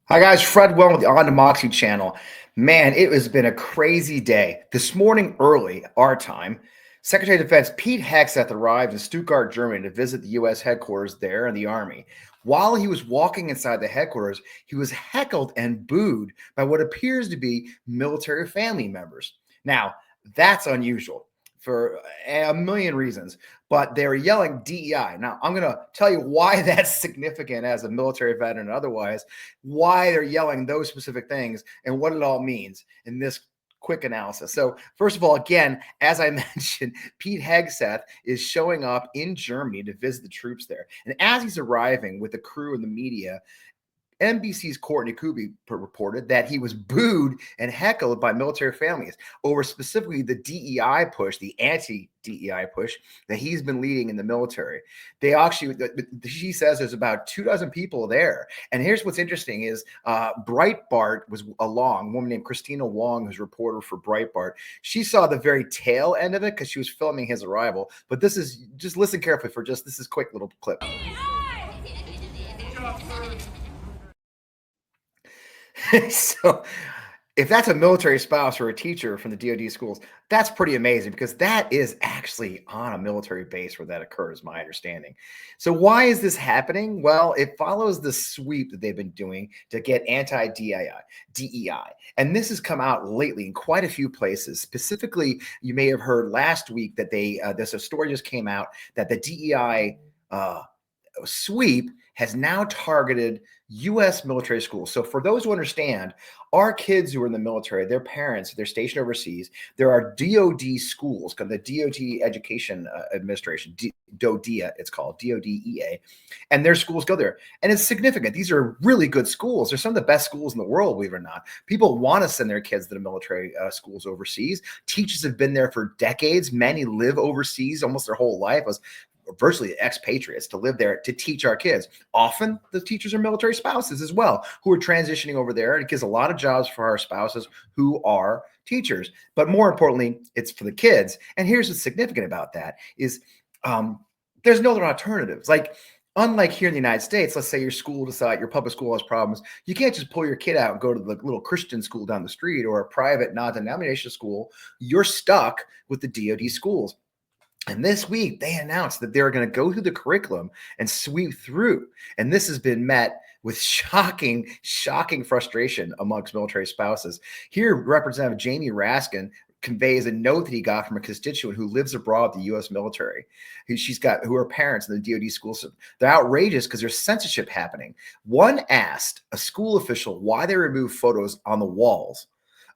Hi guys, Fred Well with the On Moxie channel. Man, it has been a crazy day. This morning early, our time, Secretary of Defense Pete Hegseth arrived in Stuttgart, Germany to visit the U.S. headquarters there and the Army. While he was walking inside the headquarters, he was heckled and booed by what appears to be military family members. Now, that's unusual for a million reasons, but they were yelling DEI. Now, I'm going to tell you why that's significant as a military veteran and otherwise, why they're yelling those specific things and what it all means in this quick analysis. So, first of all, again, as I mentioned, Pete Hegseth is showing up in Germany to visit the troops there. And as he's arriving with the crew and the media, NBC's Courtney Kuby reported that he was booed and heckled by military families over specifically the DEI push, the anti-DEI push that he's been leading in the military. They actually, she says there's about 24 people there. And here's what's interesting is Breitbart was along, a woman named Christina Wong, who's a reporter for Breitbart. She saw the very tail end of it because she was filming his arrival. But this is, just listen carefully for just, this is a quick little clip. So if that's a military spouse or a teacher from the DOD schools, that's pretty amazing because that is actually on a military base where that occurs, my understanding. So why is this happening? Well, it follows the sweep that they've been doing to get anti-DEI. And this has come out lately in quite a few places. Specifically, you may have heard last week that there's a story just came out that the DEI sweep has now targeted U.S. military schools. So for those who understand, our kids who are in the military, their parents, they're stationed overseas. There are DOD schools, called the DOD Education Administration, DODEA, it's called, DODEA, and their schools go there. And it's significant. These are really good schools. They're some of the best schools in the world, believe it or not. People want to send their kids to the military schools overseas. Teachers have been there for decades. Many live overseas almost their whole life. Virtually expatriates to live there to teach our kids. Often the teachers are military spouses as well who are transitioning over there. And it gives a lot of jobs for our spouses who are teachers. But more importantly, it's for the kids. And here's what's significant about that is there's no other alternatives. Like, unlike here in the United States, let's say your public school has problems. You can't just pull your kid out and go to the little Christian school down the street or a private non-denominational school. You're stuck with the DOD schools. And this week, they announced that they're going to go through the curriculum and sweep through. And this has been met with shocking frustration amongst military spouses. Here, Representative Jamie Raskin conveys a note that he got from a constituent who lives abroad in the U.S. military, who are parents in the DOD schools. They're outrageous because there's censorship happening. One asked a school official why they removed photos on the walls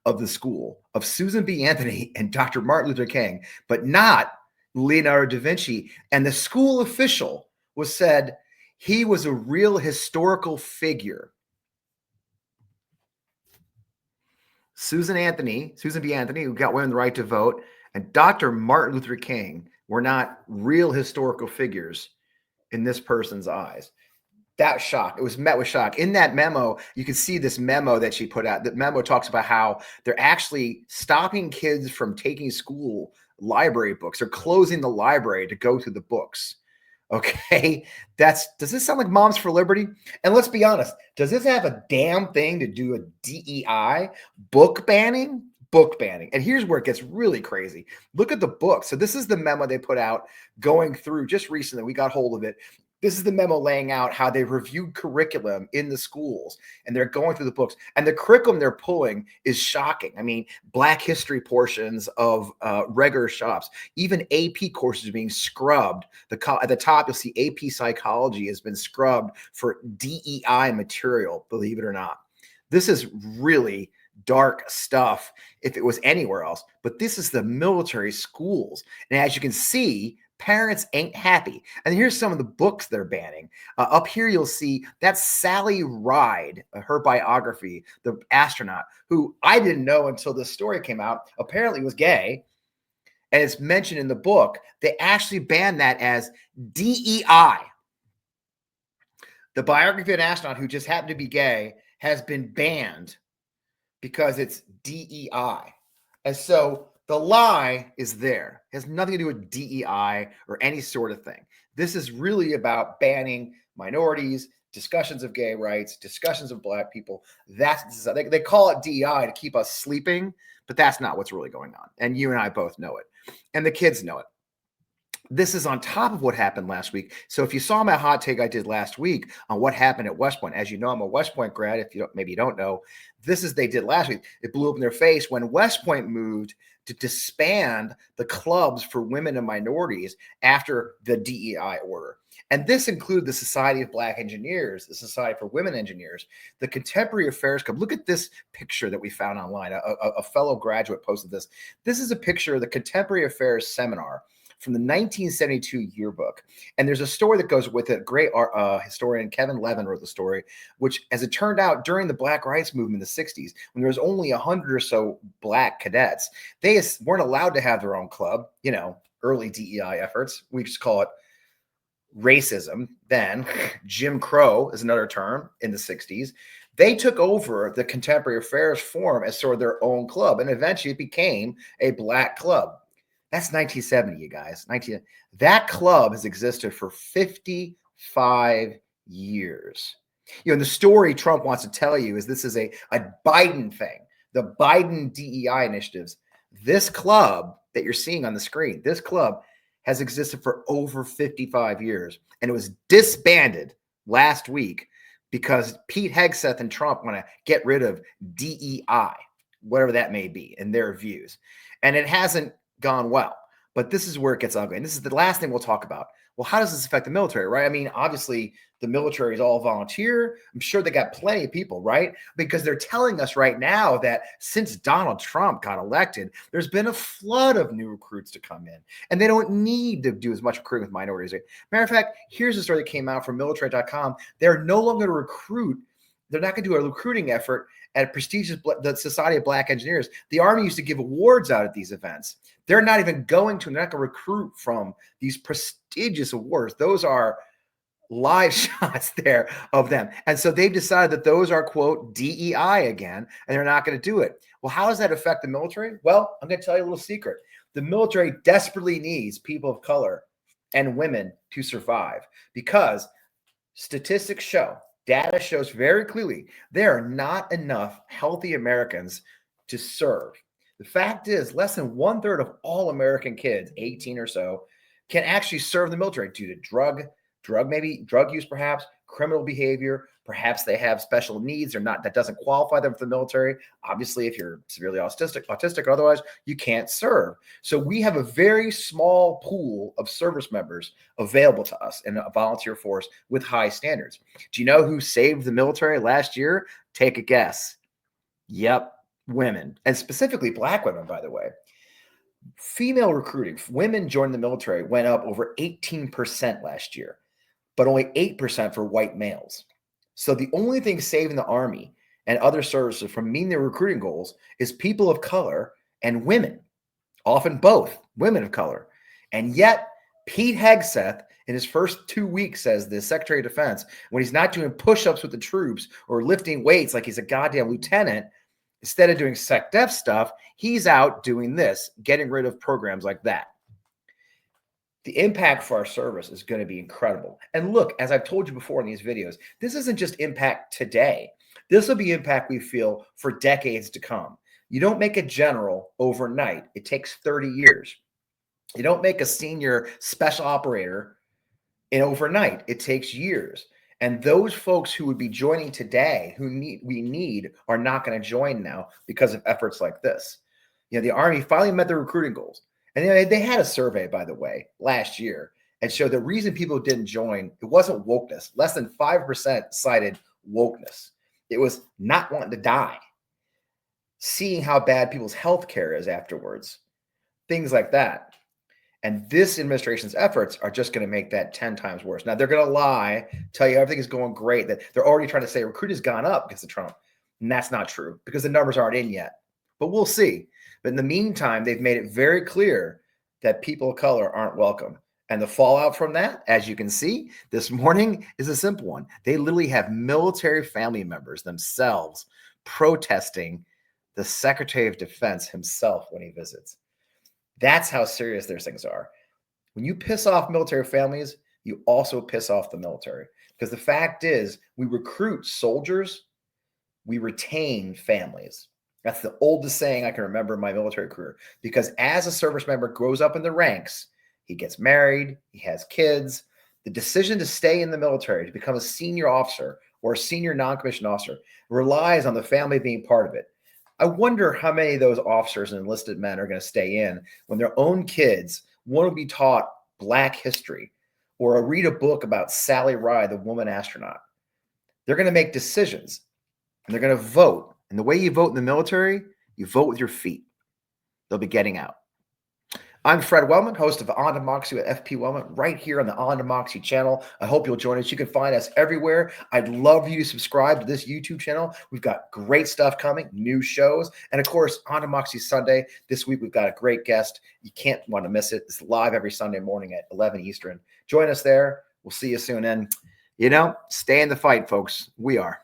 of the school of Susan B. Anthony and Dr. Martin Luther King, but not Leonardo da Vinci. And the school official said he was a real historical figure. Susan B. Anthony, who got women the right to vote, and Dr. Martin Luther King were not real historical figures in this person's eyes. That shock. It was met with shock. In that memo, you can see this memo that she put out. The memo talks about how they're actually stopping kids from taking school library books. They're closing the library to go through the books. Okay. Does this sound like Moms for Liberty? And let's be honest, does this have a damn thing to do with DEI? Book banning? Book banning. And here's where it gets really crazy. Look at the book. So this is the memo they put out going through just recently. We got hold of it. This is the memo laying out how they reviewed curriculum in the schools, and they're going through the books. And the curriculum they're pulling is shocking. I mean, Black history portions of regular shops, even AP courses are being scrubbed. At the top, you'll see AP psychology has been scrubbed for DEI material, believe it or not. This is really dark stuff if it was anywhere else, but this is the military schools. And as you can see, parents ain't happy. And here's some of the books they're banning. Up here, you'll see that's Sally Ride, her biography, the astronaut, who I didn't know until this story came out, apparently was gay. And it's mentioned in the book. They actually banned that as DEI. The biography of an astronaut who just happened to be gay has been banned because it's DEI. And so the lie is there. It has nothing to do with DEI or any sort of thing. This is really about banning minorities, discussions of gay rights, discussions of black people. They call it DEI to keep us sleeping, but that's not what's really going on. And you and I both know it. And the kids know it. This is on top of what happened last week. So if you saw my hot take I did last week on what happened at West Point, as you know, I'm a West Point grad. If you don't, maybe you don't know, they did last week. It blew up in their face when West Point moved to disband the clubs for women and minorities after the DEI order. And this included the Society of Black Engineers, the Society for Women Engineers, the Contemporary Affairs Club. Look at this picture that we found online. A fellow graduate posted this. This is a picture of the Contemporary Affairs seminar from the 1972 yearbook. And there's a story that goes with it. Great historian Kevin Levin wrote the story, which, as it turned out, during the Black Rights Movement in the 60s, when there was only 100 or so black cadets, they weren't allowed to have their own club, early DEI efforts. We just call it racism. Then Jim Crow is another term in the 60s. They took over the Contemporary Affairs Forum as sort of their own club, and eventually it became a black club. That's 1970, you guys. That club has existed for 55 years. And the story Trump wants to tell you is this is a Biden thing, the Biden DEI initiatives. This club that you're seeing on the screen, this club has existed for over 55 years, and it was disbanded last week because Pete Hegseth and Trump want to get rid of DEI, whatever that may be, in their views. And it hasn't gone well, but this is where it gets ugly. And this is the last thing we'll talk about. Well, how does this affect the military, right? I mean, obviously the military is all volunteer. I'm sure they got plenty of people, right? Because they're telling us right now that since Donald Trump got elected, there's been a flood of new recruits to come in, and they don't need to do as much recruiting with minorities. Matter of fact, here's a story that came out from military.com. They're no longer going to recruit. They're not going to do a recruiting effort at the Society of Black Engineers. The Army used to give awards out at these events. They're not even going to. They're not going to recruit from these prestigious awards. Those are live shots there of them. And so they've decided that those are, quote, DEI again, and they're not going to do it. Well, how does that affect the military? Well, I'm going to tell you a little secret. The military desperately needs people of color and women to survive because statistics show, data shows very clearly there are not enough healthy Americans to serve. The fact is, less than 1/3 of all American kids, 18 or so, can actually serve the military due to drug use, perhaps criminal behavior. Perhaps they have special needs or not that doesn't qualify them for the military. Obviously, if you're severely autistic or otherwise, you can't serve. So we have a very small pool of service members available to us in a volunteer force with high standards. Do you know who saved the military last year? Take a guess. Yep. Women, and specifically black women, by the way. Female recruiting, women joining the military went up over 18% last year, but only 8% for white males. So the only thing saving the Army and other services from meeting their recruiting goals is people of color and women, often both women of color. And yet Pete Hegseth in his first 2 weeks as the Secretary of Defense, when he's not doing push-ups with the troops or lifting weights like he's a goddamn lieutenant, instead of doing SecDef stuff, he's out doing this, getting rid of programs like that. The impact for our service is going to be incredible. And look, as I've told you before in these videos, this isn't just impact today. This will be impact we feel for decades to come. You don't make a general overnight. It takes 30 years. You don't make a senior special operator in overnight. It takes years. And those folks who would be joining today, we need, are not going to join now because of efforts like this. The Army finally met their recruiting goals. And they had a survey, by the way, last year and showed the reason people didn't join, it wasn't wokeness. Less than 5% cited wokeness. It was not wanting to die, seeing how bad people's health care is afterwards, things like that. And this administration's efforts are just going to make that 10 times worse. Now, they're going to lie, tell you everything is going great, that they're already trying to say recruiting has gone up because of Trump. And that's not true because the numbers aren't in yet. But we'll see. But in the meantime, they've made it very clear that people of color aren't welcome. And the fallout from that, as you can see this morning, is a simple one. They literally have military family members themselves protesting the Secretary of Defense himself when he visits. That's how serious these things are. When you piss off military families, you also piss off the military. Because the fact is, we recruit soldiers, we retain families. That's the oldest saying I can remember in my military career. Because as a service member grows up in the ranks, he gets married, he has kids. The decision to stay in the military, to become a senior officer or a senior non-commissioned officer, relies on the family being part of it. I wonder how many of those officers and enlisted men are going to stay in when their own kids want to be taught Black history or read a book about Sally Ride, the woman astronaut. They're going to make decisions and they're going to vote. And the way you vote in the military, you vote with your feet. They'll be getting out. I'm Fred Wellman, host of On Democracy with FP Wellman, right here on the On Democracy channel. I hope you'll join us. You can find us everywhere. I'd love you to subscribe to this YouTube channel. We've got great stuff coming, new shows, and of course, On Democracy Sunday. This week, we've got a great guest. You can't want to miss it. It's live every Sunday morning at 11 Eastern. Join us there. We'll see you soon. And, stay in the fight, folks. We are.